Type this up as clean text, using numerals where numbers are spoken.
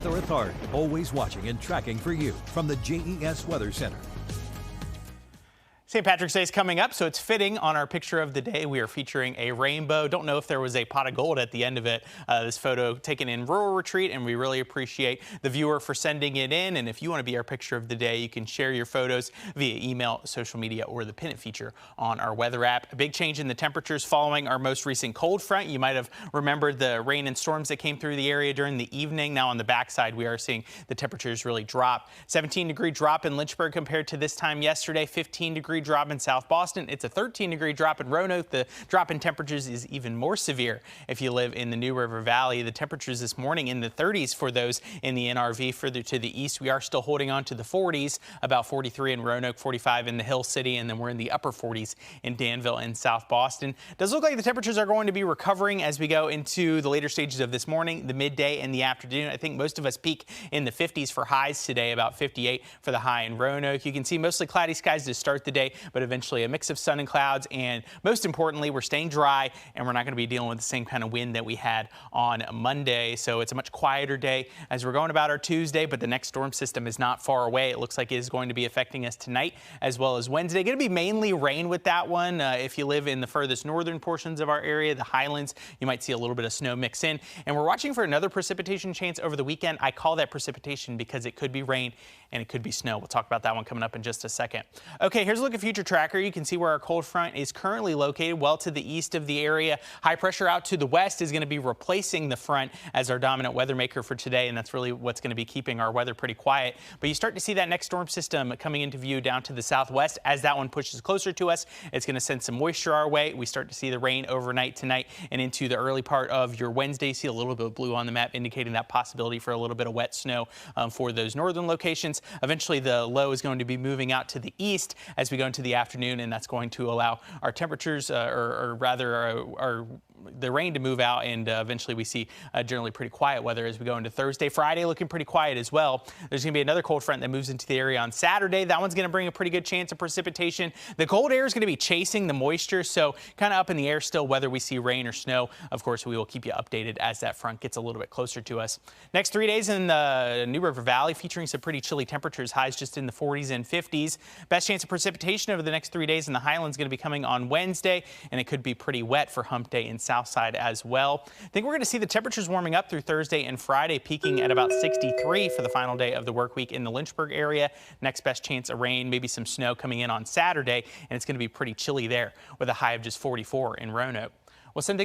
Weather Authority, always watching and tracking for you from the JES Weather Center. St. Patrick's Day is coming up, so it's fitting on our picture of the day. We are featuring a rainbow. Don't know if there was a pot of gold at the end of it. This photo taken in Rural Retreat, and we really appreciate the viewer for sending it in. And if you want to be our picture of the day, you can share your photos via email, social media, or the pin it feature on our weather app. A big change in the temperatures following our most recent cold front. You might have remembered the rain and storms that came through the area during the evening. Now on the backside, we are seeing the temperatures really drop. 17-degree drop in Lynchburg compared to this time yesterday. 15-degree drop in South Boston. It's a 13-degree drop in Roanoke. The drop in temperatures is even more severe if you live in the New River Valley. The temperatures this morning in the 30s for those in the NRV. Further to the east, we are still holding on to the 40s, about 43 in Roanoke, 45 in the Hill City, and then we're in the upper 40s in Danville and South Boston. Does look like the temperatures are going to be recovering as we go into the later stages of this morning, the midday and the afternoon. I think most of us peak in the 50s for highs today, about 58 for the high in Roanoke. You can see mostly cloudy skies to start the day, but eventually a mix of sun and clouds, and most importantly, we're staying dry and we're not going to be dealing with the same kind of wind that we had on Monday. So it's a much quieter day as we're going about our Tuesday, but the next storm system is not far away. It looks like it is going to be affecting us tonight as well as Wednesday. Going to be mainly rain with that one. If you live in the furthest northern portions of our area, the highlands, you might see a little bit of snow mix in. And we're watching for another precipitation chance over the weekend. I call that precipitation because it could be rain and it could be snow. We'll talk about that one coming up in just a second. Okay, here's a look at Future Tracker. You can see where our cold front is currently located, well to the east of the area. High pressure out to the west is going to be replacing the front as our dominant weather maker for today, and that's really what's going to be keeping our weather pretty quiet. But you start to see that next storm system coming into view down to the southwest. As that one pushes closer to us, it's going to send some moisture our way. We start to see the rain overnight tonight and into the early part of your Wednesday. See a little bit of blue on the map indicating that possibility for a little bit of wet snow for those northern locations. Eventually, the low is going to be moving out to the east as we go into the afternoon, and that's going to allow our temperatures, or rather the rain to move out, and eventually we see generally pretty quiet weather as we go into Thursday. Friday looking pretty quiet as well. There's going to be another cold front that moves into the area on Saturday. That one's going to bring a pretty good chance of precipitation. The cold air is going to be chasing the moisture, so kind of up in the air still whether we see rain or snow. Of course, we will keep you updated as that front gets a little bit closer to us. Next 3 days in the New River Valley featuring some pretty chilly temperatures, highs just in the 40s and 50s. Best chance of precipitation over the next 3 days in the Highlands going to be coming on Wednesday, and it could be pretty wet for hump day in Southside as well. I think we're going to see the temperatures warming up through Thursday and Friday, peaking at about 63 for the final day of the work week in the Lynchburg area. Next best chance of rain, maybe some snow coming in on Saturday, and it's going to be pretty chilly there with a high of just 44 in Roanoke. We'll send